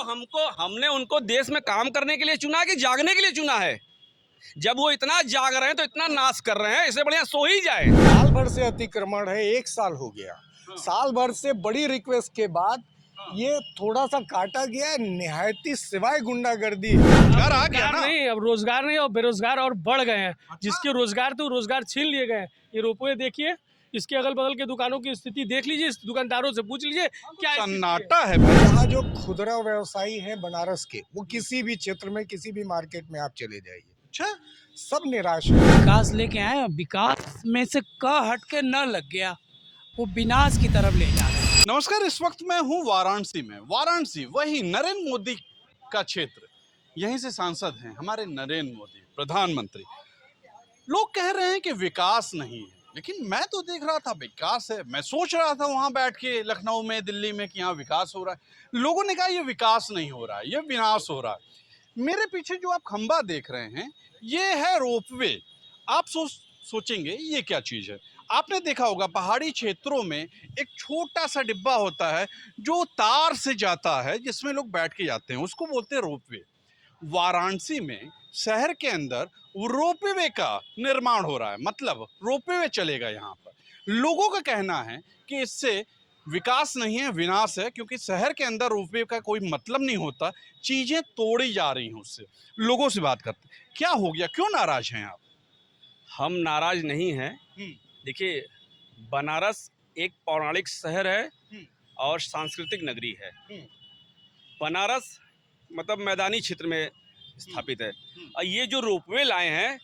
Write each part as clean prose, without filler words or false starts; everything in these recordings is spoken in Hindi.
तो हमने उनको देश में काम करने के लिए चुना है कि जागने के लिए चुना है? जब वो इतना जाग रहे हैं तो इतना नाश कर रहे हैं, इससे बढ़िया सो ही जाए। साल भर से अतिक्रमण है, 1 साल हो गया। साल भर से बड़ी रिक्वेस्ट के बाद ये थोड़ा सा काटा गया है, निहायती सिवाय गुंडागर्दी। रोजगार आ गया ना। नहीं, अब रोजगार नहीं और बेरोजगार और बढ़ गए हैं। जिसके रोजगार थे वो रोजगार छीन लिए गए। ये रोपवे देखिए, इसके अगल बगल के दुकानों की स्थिति देख लीजिए, इस दुकानदारों से पूछ लीजिए क्या स्थिति है। सन्नाटा है भाई। यहाँ जो खुदरा व्यवसायी है बनारस के, वो किसी भी क्षेत्र में किसी भी मार्केट में आप चले जाइए, अच्छा, सब निराश है। विकास लेके आए, विकास में से क हट के न लग गया, वो विनाश की तरफ ले जा रहा है। नमस्कार। इस वक्त मैं हूँ वाराणसी में। वाराणसी वही नरेंद्र मोदी का क्षेत्र। यहीं से सांसद हैं हमारे नरेंद्र मोदी, प्रधानमंत्री। लोग कह रहे हैं कि विकास नहीं है, लेकिन मैं तो देख रहा था विकास है। मैं सोच रहा था वहां बैठ के लखनऊ में, दिल्ली में कि यहाँ विकास हो रहा है। लोगों ने कहा ये विकास नहीं हो रहा है, ये विनाश हो रहा है। मेरे पीछे जो आप खंबा देख रहे हैं, ये है रोपवे। आप सोचेंगे ये क्या चीज़ है। आपने देखा होगा पहाड़ी क्षेत्रों में एक छोटा सा डिब्बा होता है जो तार से जाता है, जिसमें लोग बैठ के जाते हैं, उसको बोलते हैं रोपवे। वाराणसी में शहर के अंदर रोपवे का निर्माण हो रहा है, मतलब रोपवे चलेगा यहाँ पर। लोगों का कहना है कि इससे विकास नहीं है, विनाश है, क्योंकि शहर के अंदर रोपवे का कोई मतलब नहीं होता, चीजें तोड़ी जा रही हैं उससे। लोगों से बात करते हैं, क्या हो गया, क्यों नाराज हैं आप? हम नाराज नहीं हैं। देखिए, बनारस एक पौराणिक शहर है और सांस्कृतिक नगरी है। बनारस मतलब मैदानी क्षेत्र में स्थापित है। और ये जो रोपवे लाए हैं,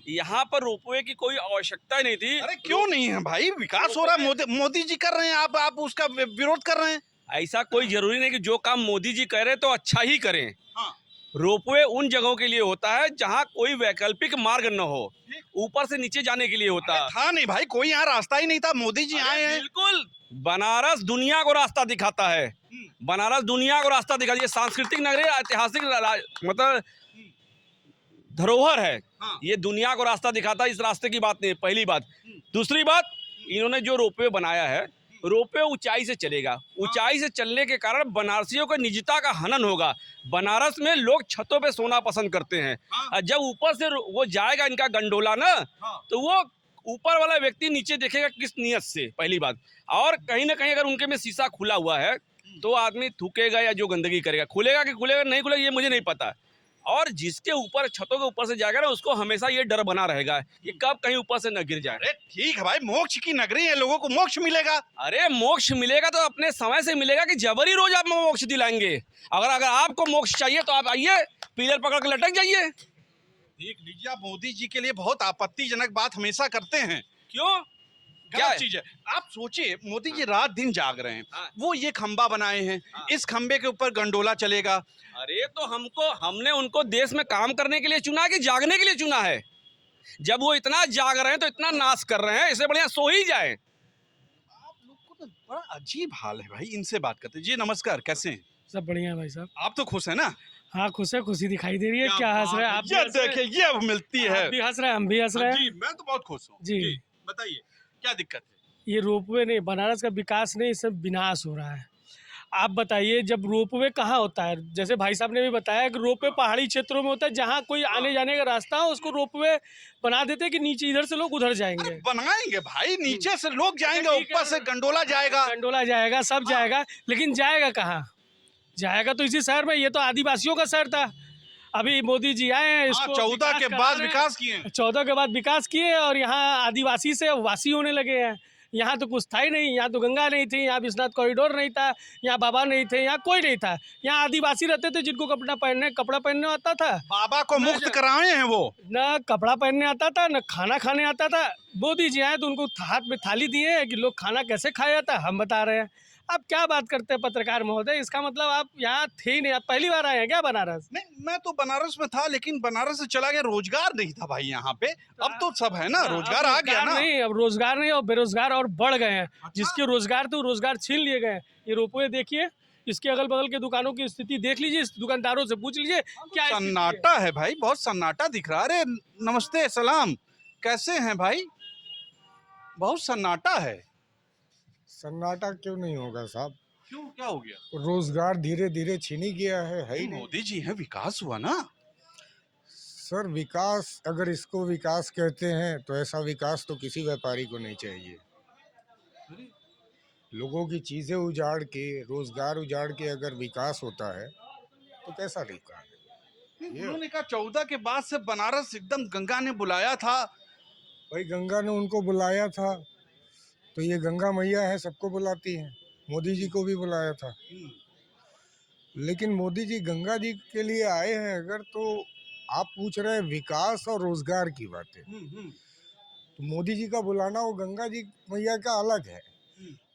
यहाँ पर रोपवे की कोई आवश्यकता ही नहीं थी। अरे क्यों नहीं है भाई, विकास हो रहा है, मोदी जी कर रहे हैं, आप उसका विरोध कर रहे हैं। ऐसा कोई जरूरी नहीं कि जो काम मोदी जी कह रहे तो अच्छा ही करें। हाँ। रोपवे उन जगहों के लिए होता है जहाँ कोई वैकल्पिक मार्ग न हो, ऊपर से नीचे जाने के लिए होता है। था नहीं भाई, कोई यहाँ रास्ता ही नहीं था, मोदी जी आए हैं। बिल्कुल, बनारस दुनिया को रास्ता दिखाता है। बनारस दुनिया को रास्ता दिखाता है। ये सांस्कृतिक नगरी, ऐतिहासिक मतलब धरोहर है। हाँ। ये दुनिया को रास्ता दिखाता है, इस रास्ते की बात नहीं। पहली बात। दूसरी बात, इन्होंने जो रोपवे बनाया है, रोपवे ऊंचाई से चलेगा। ऊंचाई से चलने के कारण बनारसियों को निजता का हनन होगा। बनारस में लोग छतों पे सोना पसंद करते हैं। और जब ऊपर से वो जाएगा इनका गंडोला ना, तो वो ऊपर वाला व्यक्ति नीचे देखेगा किस नियत से, पहली बात। और कहीं ना कहीं अगर उनके में शीशा खुला हुआ है तो आदमी थूकेगा या जो गंदगी करेगा। खुलेगा कि खुलेगा नहीं खुलेगा ये मुझे नहीं पता। और जिसके ऊपर, छतों के ऊपर से जाएगा ना, उसको हमेशा ये डर बना रहेगा कि कब कहीं ऊपर से न गिर जाए। अरे ठीक है भाई, मोक्ष की नगरी है, लोगों को मोक्ष मिलेगा। अरे मोक्ष मिलेगा तो अपने समय से मिलेगा कि जबरी रोज आप मोक्ष दिलाएंगे। अगर आपको मोक्ष चाहिए तो आप आइए, पिलर पकड़ के लटक जाइए। देख लीजिए, आप मोदी जी के लिए बहुत आपत्तिजनक बात हमेशा करते हैं। क्यों? क्या क्या है? चीज है? आप सोचिए, मोदी जी रात दिन जाग रहे हैं। वो ये खंबा बनाए हैं, इस खंबे के ऊपर गंडोला चलेगा। अरे तो हमने उनको देश में काम करने के लिए चुना है कि जागने के लिए चुना है? जब वो इतना जाग रहे हैं तो इतना नाश कर रहे हैं, इससे बढ़िया सो ही जाए। आप लोग को तो बड़ा अजीब हाल है भाई। इनसे बात करते हैं। जी नमस्कार, कैसे हैं? सब बढ़िया है भाई साहब। आप तो खुश है ना? हाँ खुश है, खुशी दिखाई दे रही है। क्या हंस रहे हैं आप? ये देखिए, ये अब मिलती है। आप भी हंस रहे हैं, हम भी हंस रहे हैं। जी मैं तो बहुत खुश हूँ। जी। बताइए क्या दिक्कत है? ये रोपवे नहीं, बनारस का विकास नहीं, इससे विनाश हो रहा है। आप बताइए, जब रोपवे कहाँ होता है? जैसे भाई साहब ने भी बताया कि रोपवे पहाड़ी क्षेत्रों में होता है, जहाँ कोई आने जाने का रास्ता हो उसको रोपवे बना देते हैं कि नीचे इधर से लोग उधर जाएंगे। अरे बनाएंगे भाई, नीचे से लोग जाएंगे, ऊपर से गंडोला जाएगा। गंडोला जाएगा, सब जाएगा, लेकिन जाएगा कहाँ? जाएगा तो इसी शहर में। ये तो आदिवासियों का शहर था। अभी मोदी जी आए हैं, इसको 14 के बाद विकास किए हैं। 14 के बाद विकास किए और यहाँ आदिवासी से वासी होने लगे हैं। यहाँ तो कुछ था ही नहीं। यहाँ तो गंगा नहीं थी, यहाँ विश्वनाथ कॉरिडोर नहीं था, यहाँ बाबा नहीं थे, यहाँ कोई नहीं था। यहाँ आदिवासी रहते थे जिनको कपड़ा पहनने आता था। बाबा को मुक्त कराए हैं वो। न कपड़ा पहनने आता था, न खाना खाने आता था। मोदी जी आए तो उनको हाथ में थाली दिए कि लोग खाना कैसे खाया जाता है, हम बता रहे हैं। आप क्या बात करते हैं पत्रकार महोदय? इसका मतलब आप यहाँ थे ही नहीं, आप पहली बार आए हैं क्या बनारस? नहीं, मैं तो बनारस में था, लेकिन बनारस से चला गया, रोजगार नहीं था भाई यहाँ पे। अब तो सब है ना, रोजगार आ गया ना। नहीं, अब रोजगार नहीं और बेरोजगार और बढ़ गए हैं। जिसके रोजगार थे वो रोजगार छीन लिए गए। ये रोपवे देखिए, इसके अगल बगल के दुकानों की स्थिति देख लीजिए, इस दुकानदारों से पूछ लीजिए क्या स्थिति है। सन्नाटा है भाई, बहुत सन्नाटा दिख रहा है। अरे नमस्ते, सलाम, कैसे हैं भाई? बहुत सन्नाटा है। सन्नाटा क्यों नहीं होगा साहब? क्यों, क्या हो गया? रोजगार धीरे धीरे छीनी गया है ही नहीं। मोदी जी है, विकास हुआ ना। सर विकास, अगर इसको विकास कहते हैं तो ऐसा विकास तो किसी व्यापारी को नहीं चाहिए। लोगों की चीजें उजाड़ के, रोजगार उजाड़ के अगर विकास होता है तो कैसा विकास है? उन्होंने कहा 14 के बाद से बनारस एकदम गंगा ने बुलाया था। भाई गंगा ने उनको बुलाया था तो ये गंगा मैया है, सबको बुलाती है। मोदी जी को भी बुलाया था, लेकिन मोदी जी गंगा जी के लिए आए हैं अगर, तो आप पूछ रहे हैं विकास और रोजगार की बातें, तो मोदी जी का बुलाना वो गंगा जी मैया का अलग है।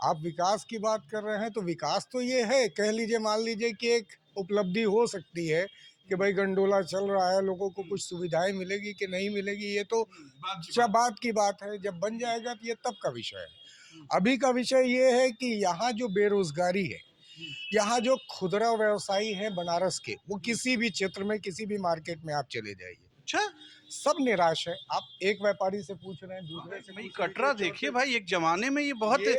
आप विकास की बात कर रहे हैं तो विकास तो ये है, कह लीजिए, मान लीजिए कि एक उपलब्धि हो सकती है कि भाई गंडोला चल रहा है, लोगों को कुछ सुविधाएं मिलेगी कि नहीं मिलेगी, ये तो बात की बात है। जब बन जाएगा तो ये तब का विषय है। अभी का विषय ये है कि यहाँ जो बेरोजगारी है, यहाँ जो खुदरा व्यवसायी है बनारस के, वो किसी भी क्षेत्र में, किसी भी मार्केट में आप चले जाइए, अच्छा, सब निराश है। आप एक व्यापारी से पूछ रहे हैं, दूसरे से भाई पूछ रहे हैं, कटरा देखिए भाई, एक जमाने में ये बहुत ये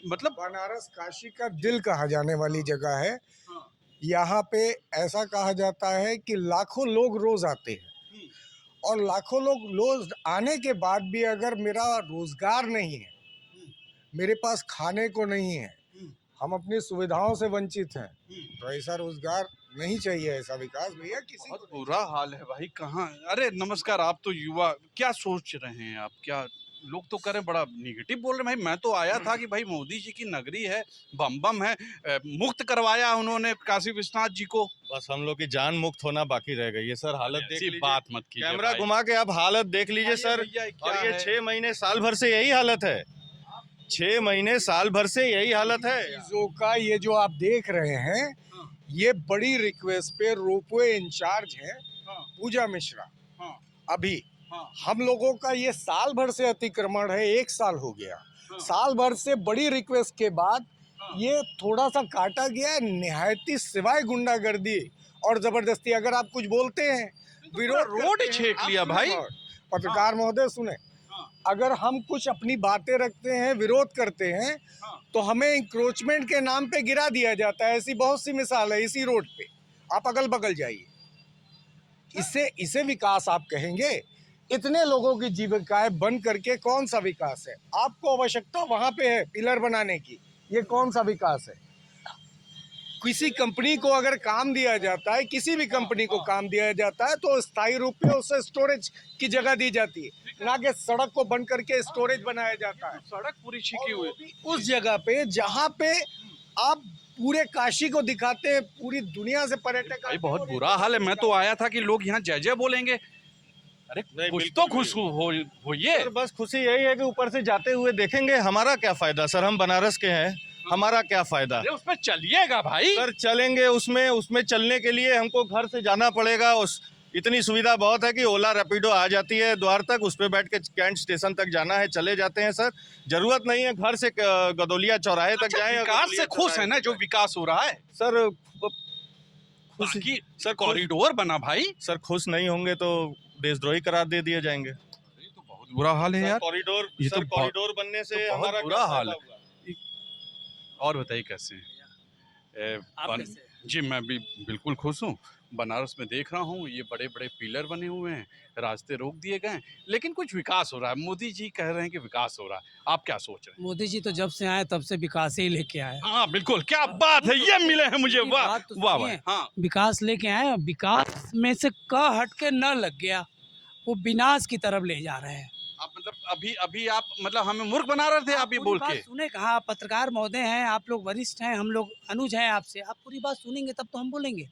मतलब बनारस काशी का दिल कहा जाने वाली जगह है। यहाँ पे ऐसा कहा जाता है कि लाखों लोग रोज आते हैं, और लाखों लोग रोज आने के बाद भी अगर मेरा रोजगार नहीं है, मेरे पास खाने को नहीं है, हम अपनी सुविधाओं से वंचित हैं, तो ऐसा रोजगार नहीं चाहिए, ऐसा विकास भैया किसी बहुत को। बुरा हाल है भाई। कहाँ, अरे नमस्कार, आप तो युवा, क्या सोच रहे हैं आप? क्या लोग तो करें, बड़ा निगेटिव बोल रहे हैं भाई। मैं तो आया था कि भाई मोदी जी की नगरी है, बम बम है, मुक्त करवाया उन्होंने काशी विश्वनाथ जी को। बस हम लोग की जान मुक्त होना बाकी रह गई है सर। हालत देख ऐसी लीजिए, बात मत कीजिए कैमरा भाई। घुमा के आप हालत देख लीजिए सर। भैया, क्या और ये है? 6 महीने साल भर से यही हालत है, 6 महीने साल भर से यही हालत है। चीजों का ये जो आप देख रहे हैं, ये बड़ी रिक्वेस्ट पे रोपवे इंचार्ज है पूजा मिश्रा। अभी हम लोगों का ये साल भर से अतिक्रमण है, 1 साल हो गया। साल भर से बड़ी रिक्वेस्ट के बाद ये थोड़ा सा काटा गया है, निहायती सिवाय गुंडागर्दी और जबरदस्ती। अगर आप कुछ बोलते हैं, विरोध रोड करते हैं, छेक आप लिया सुने भाई। पत्रकार महोदय सुने, अगर हम कुछ अपनी बातें रखते हैं, विरोध करते हैं, तो हमें इंक्रोचमेंट के नाम पे गिरा दिया जाता है। ऐसी बहुत सी मिसाल है इसी रोड पे, आप अगल बगल जाइए। इसे विकास आप कहेंगे? इतने लोगों की जीविकाएं बंद करके कौन सा विकास है? आपको आवश्यकता वहां पे है पिलर बनाने की, ये कौन सा विकास है? किसी कंपनी को अगर काम दिया जाता है, किसी भी कंपनी को काम दिया जाता है, तो स्थायी रूप में उसे स्टोरेज की जगह दी जाती है, ना कि सड़क को बंद करके स्टोरेज बनाया जाता है। सड़क पूरी छिकी हुई। और वो भी उस जगह पे जहाँ पे आप पूरे काशी को दिखाते हैं, पूरी दुनिया से पर्यटक भाई आते हैं बहुत और ये बुरा हाल है। मैं तो आया था कि लोग यहाँ जय जय बोलेंगे। अरे नहीं, कुछ बिल्कुल तो खुश होइए। सर बस खुशी यही है कि ऊपर से जाते हुए देखेंगे, हमारा क्या फायदा सर, हम बनारस के हैं, हमारा क्या फायदा। अरे उसमें चलिएगा भाई। सर चलेंगे, उसमें चलने के लिए हमको घर से जाना पड़ेगा। इतनी सुविधा बहुत है कि ओला रैपिडो आ जाती है द्वार तक, उस पर बैठ के कैंट स्टेशन तक जाना है, चले जाते हैं सर। जरूरत नहीं है घर से गदौलिया चौराहे तक अच्छा, जाएं। विकास से खुश है ना, जो विकास हो रहा है सर बाकी सर कॉरिडोर बना भाई। सर खुश नहीं होंगे तो देशद्रोही करार दे दिए जाएंगे। ये तो बहुत बुरा हाल है यार। कॉरिडोर, ये तो सर कॉरिडोर बनने से बहुत हमारा बुरा क्या हाल फायदा है। हुआ? और बताइए कैसे हैं? जी मैं भी बिल्कुल खुश हूँ। बनारस में देख रहा हूँ ये बड़े बड़े पिलर बने हुए हैं, रास्ते रोक दिए गए हैं, लेकिन कुछ विकास हो रहा है। मोदी जी कह रहे हैं कि विकास हो रहा है, आप क्या सोच रहे हैं? मोदी जी तो जब से आए तब से विकास ही लेके आए। हाँ बिल्कुल, क्या बात है, ये मिले हैं मुझे, वाह बात तो वाह सुनिए। वाह। हाँ विकास लेके आए, विकास में से क हट के न लग गया, वो विनाश की तरफ ले जा रहे हैं। आप मतलब अभी आप मतलब हमें मूर्ख बना रहे थे आप ये पूरी बोल बात के। सुने, कहा आप पत्रकार महोदय हैं, आप लोग वरिष्ठ हैं, हम लोग अनुज हैं आपसे, आप पूरी बात सुनेंगे तब तो हम बोलेंगे।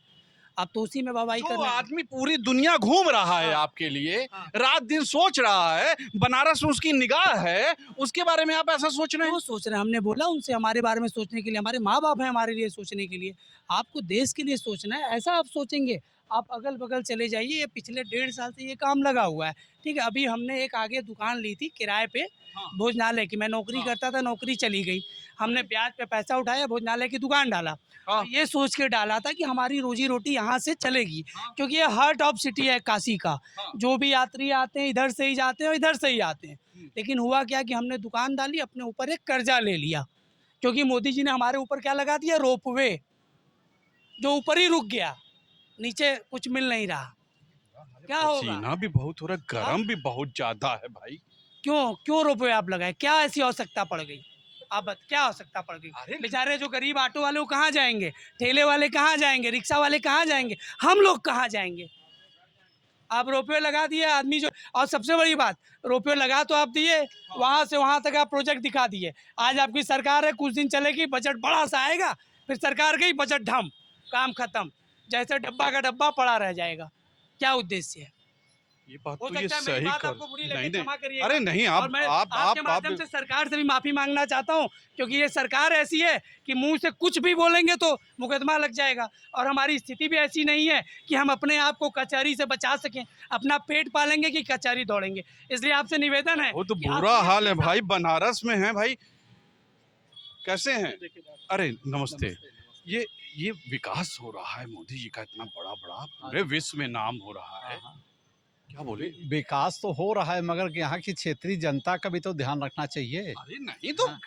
आप तो उसी में वाहवाही कर जो रहे हैं। आदमी पूरी दुनिया घूम रहा है हाँ। आपके लिए, हाँ। रात दिन सोच रहा है, बनारस में उसकी निगाह है, उसके बारे में आप ऐसा सोच रहे हैं? क्यों सोच रहे हैं? हमने बोला उनसे हमारे बारे में सोचने के लिए, हमारे माँ बाप हैं हमारे लिए सोचने के लिए। आपको देश के लिए सोचना है, ऐसा आप सोचेंगे। आप अगल बगल चले जाइए, ये पिछले 1.5 साल से ये काम लगा हुआ है, ठीक है। अभी हमने एक आगे दुकान ली थी किराए पे, भोजनालय की। मैं नौकरी करता था, नौकरी चली गई, हमने ब्याज पे पैसा उठाया, भोजनालय की दुकान डाला। हाँ। ये सोच के डाला था कि हमारी रोजी रोटी यहाँ से चलेगी, क्योंकि ये हार्ट ऑफ सिटी है काशी का। जो भी यात्री आते हैं इधर से ही जाते हैं और इधर से ही आते हैं। लेकिन हुआ क्या कि हमने दुकान डाली, अपने ऊपर एक कर्जा ले लिया, क्योंकि मोदी जी ने हमारे ऊपर क्या लगा दिया, रोपवे, जो ऊपर ही रुक गया, नीचे कुछ मिल नहीं रहा। क्या होगा? पसीना भी बहुत हो रहा है, गर्म भी बहुत ज्यादा है भाई। क्यों क्यों रोपवे आप लगाए? क्या ऐसी आवश्यकता पड़ गई? क्या आवश्यकता पड़ गई? अरे बेचारे जो गरीब ऑटो वाले वो कहाँ जाएंगे, ठेले वाले कहाँ जाएंगे, रिक्शा वाले कहाँ जाएंगे, हम लोग कहाँ जाएंगे? आप रोपवे लगा दिए, आदमी जो, और सबसे बड़ी बात, रोपवे लगा तो आप दिए, वहाँ से वहाँ तक आप प्रोजेक्ट दिखा दिए। आज आपकी सरकार है, कुछ दिन चलेगी, बजट बड़ा सा आएगा, फिर सरकार गई, बजट ढम, काम खत्म, जैसे डब्बा का डब्बा पड़ा रह जाएगा। क्या उद्देश्य है? ये बात हो तो ये सकता है मेरी सही बात कर आपको बुरी लगे, नहीं क्षमा नहीं, करिएगा। अरे नहीं, और मैं आपके माध्यम से सरकार से भी माफी मांगना चाहता हूं, क्योंकि ये सरकार ऐसी है कि मुंह से कुछ भी बोलेंगे तो मुकदमा लग जाएगा, और हमारी स्थिति भी ऐसी नहीं है कि हम अपने आप को कचहरी से बचा सकें। अपना पेट पालेंगे कि कचहरी दौड़ेंगे। इसलिए आपसे निवेदन है। वो तो कि आप बुरा ये हाल है भाई, बनारस में है भाई, कैसे हैं? अरे नमस्ते। ये विकास हो रहा है मोदी जी का, इतना बड़ा बड़ा, पूरे विश्व में नाम हो रहा है, क्या बोले? विकास तो हो रहा है, मगर यहाँ की क्षेत्रीय जनता का भी तो ध्यान रखना चाहिए। अरे नहीं तो हाँ।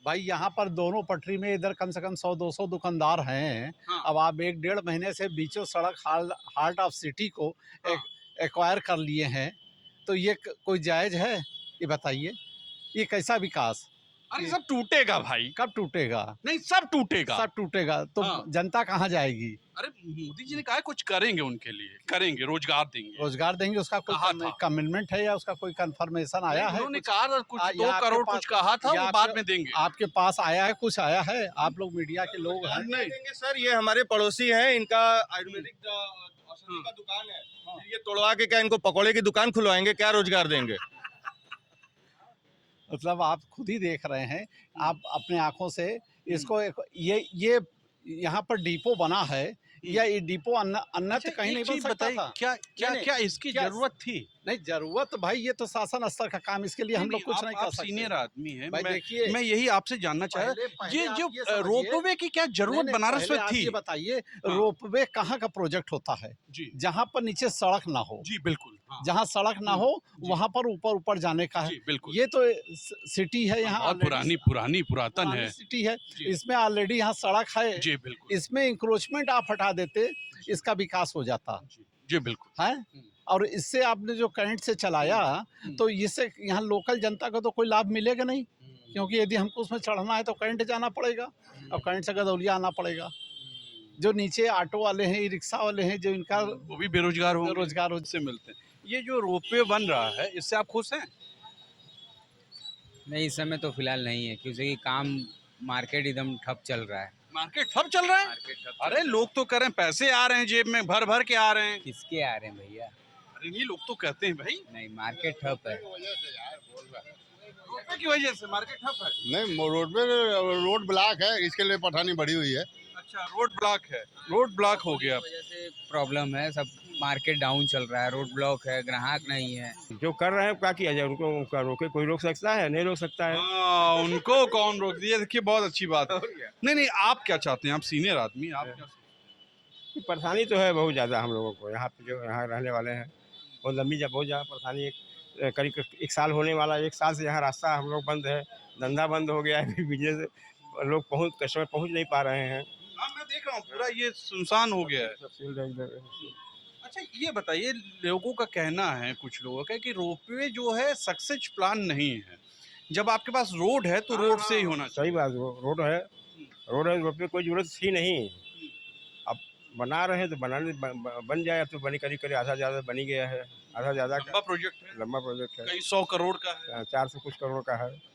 भाई यहाँ पर दोनों पटरी में इधर कम से कम 100-200 दुकानदार हैं। हाँ। अब आप 1-1.5 महीने से बीचों सड़क हार्ट ऑफ सिटी को हाँ। एक्वायर कर लिए हैं, तो ये कोई जायज है? ये बताइए, ये कैसा विकास? अरे सब टूटेगा भाई, कब टूटेगा? नहीं सब टूटेगा। सब टूटेगा तो हाँ। जनता कहाँ जाएगी? अरे मोदी जी ने कहा है कुछ करेंगे उनके लिए, करेंगे, रोजगार देंगे। रोजगार देंगे, उसका कहा कोई था। कमिटमेंट है या उसका कोई कंफर्मेशन आया है? उन्होंने कुछ? कहा कुछ या 2 आपके करोड़ पास- कुछ कहा था, या वो आपके- बाद में देंगे। आपके पास आया है, कुछ आया है? आप लोग मीडिया के लोग हैं। नहीं देंगे सर, ये हमारे पड़ोसी हैं, इनका आयुर्वेदिक औषधि का दुकान है, फिर ये तोड़वा के क्या इनको पकौड़े की दुकान खुलवाएंगे? क्या रोजगार देंगे? मतलब आप खुद ही देख रहे हैं, आप अपने आंखों से इसको ये यहाँ पर डिपो बना है, या ये डिपो अन्यत्र अच्छा, कहीं एक नहीं बन चीज सकता बताइए, था? क्या क्या नहीं, क्या इसकी क्या- जरूरत थी? नहीं, जरूरत भाई, ये तो शासन स्तर का काम, इसके लिए हम लोग कुछ नहीं कर आप सकते। सीनियर आदमी हैं, भाई देखिए, मैं यही आपसे जानना चाह रहा पहले ये आप जो ये समझिए- रोपवे की क्या जरूरत नहीं, बनारस पहले में आप थी? ये बताइए, हाँ। रोपवे कहाँ का प्रोजेक्ट होता है? जी जहाँ पर नीचे सड़क ना हो, जी बिल्कुल, हाँ, जहाँ सड़क ना हो वहाँ पर ऊपर जाने का है। जी बिल्कुल, ये तो सिटी है यहाँ, बहुत पुरातन है। सिटी है, जी। इसमें ऑलरेडी यहाँ सड़क है, जी बिल्कुल, इसमें इंक्रोचमेंट आप हटा देते, इसका विकास हो जाता जी बिल्कुल, है। और इससे आपने जो करंट से चलाया, तो इससे यहाँ लोकल जनता को तो कोई लाभ मिलेगा नहीं, क्योंकि यदि हमको उसमें चढ़ना है तो करंट जाना पड़ेगा, और करंट से गदौलिया आना पड़ेगा। जो नीचे ऑटो वाले हैं, ई रिक्शा वाले हैं, जो इनका वो भी बेरोजगार होंगे, रोजगार से मिलते हैं। ये जो रोपवे बन रहा है, इससे आप खुश हैं? नहीं, इस समय तो फिलहाल नहीं है, क्योंकि काम मार्केट एकदम ठप चल रहा है। मार्केट ठप चल रहा है? मार्केट ठप चल अरे रहा है। लोग तो कह रहे हैं पैसे आ रहे हैं जेब में, भर भर के आ रहे हैं। किसके आ रहे हैं भैया? अरे नहीं, लोग तो कहते हैं भाई नहीं, मार्केट ठप है। रोपवे की वजह से मार्केट ठप है। नहीं, रोड ब्लॉक है, इसके लिए परेशानी बढ़ी हुई है। अच्छा, रोड ब्लॉक है, रोड ब्लॉक हो गया। इस वजह से प्रॉब्लम है, सब मार्केट डाउन चल रहा है, रोड ब्लॉक है, ग्राहक नहीं है। जो कर रहे हैं क्या किया जाए, उनको उनका रोके, कोई रोक सकता है? नहीं रोक सकता है। हाँ, उनको कौन रोक दिया? देखिए बहुत अच्छी बात है। नहीं, आप क्या चाहते हैं? आप सीनियर आदमी, आप क्या? परेशानी तो है बहुत ज़्यादा हम लोगों को, यहाँ पे जो यहाँ रहने वाले हैं, बहुत लंबी बहुत ज़्यादा परेशानी। करीब 1 साल होने वाला, 1 साल से यहाँ रास्ता हम लोग बंद है, धंधा बंद हो गया है, बिजनेस लोग कस्टमर पहुँच नहीं पा रहे हैं। हाँ, मैं देख रहा हूँ पूरा ये सुनसान हो गया है। अच्छा, ये बताइए, लोगों का कहना है, कुछ लोगों का, कि रोपवे जो है सक्सेस प्लान नहीं है। जब आपके पास रोड है तो रोड से ही होना चाहिए। सही बात, रोड है, रोड पे कोई जरूरत थी नहीं। अब बना रहे हैं तो बन जाए, तो बनी करीब आधा ज़्यादा बनी गया है, आधा ज़्यादा लंबा प्रोजेक्ट है, लंबा प्रोजेक्ट है, कई 100 करोड़ का है। 400 कुछ करोड़ का है।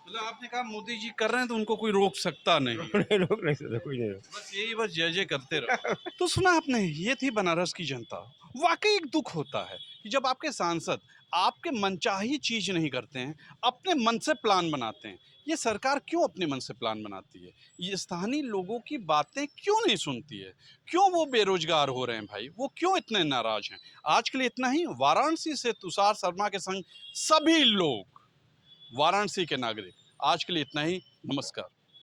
मतलब आपने कहा मोदी जी कर रहे हैं तो उनको कोई रोक सकता नहीं। रोक नहीं सकते, कोई नहीं। बस जय जय करते रहो। तो सुना आपने, ये थी बनारस की जनता। वाकई एक दुख होता है कि जब आपके सांसद आपके मनचाही चीज नहीं करते हैं, अपने मन से प्लान बनाते हैं। ये सरकार क्यों अपने मन से प्लान बनाती है? ये स्थानीय लोगों की बातें क्यों नहीं सुनती है? क्यों वो बेरोजगार हो रहे हैं भाई? वो क्यों इतने नाराज हैं? आज के लिए इतना ही। वाराणसी से तुषार शर्मा के संग सभी लोग, वाराणसी के नागरिक, आज के लिए इतना ही। नमस्कार।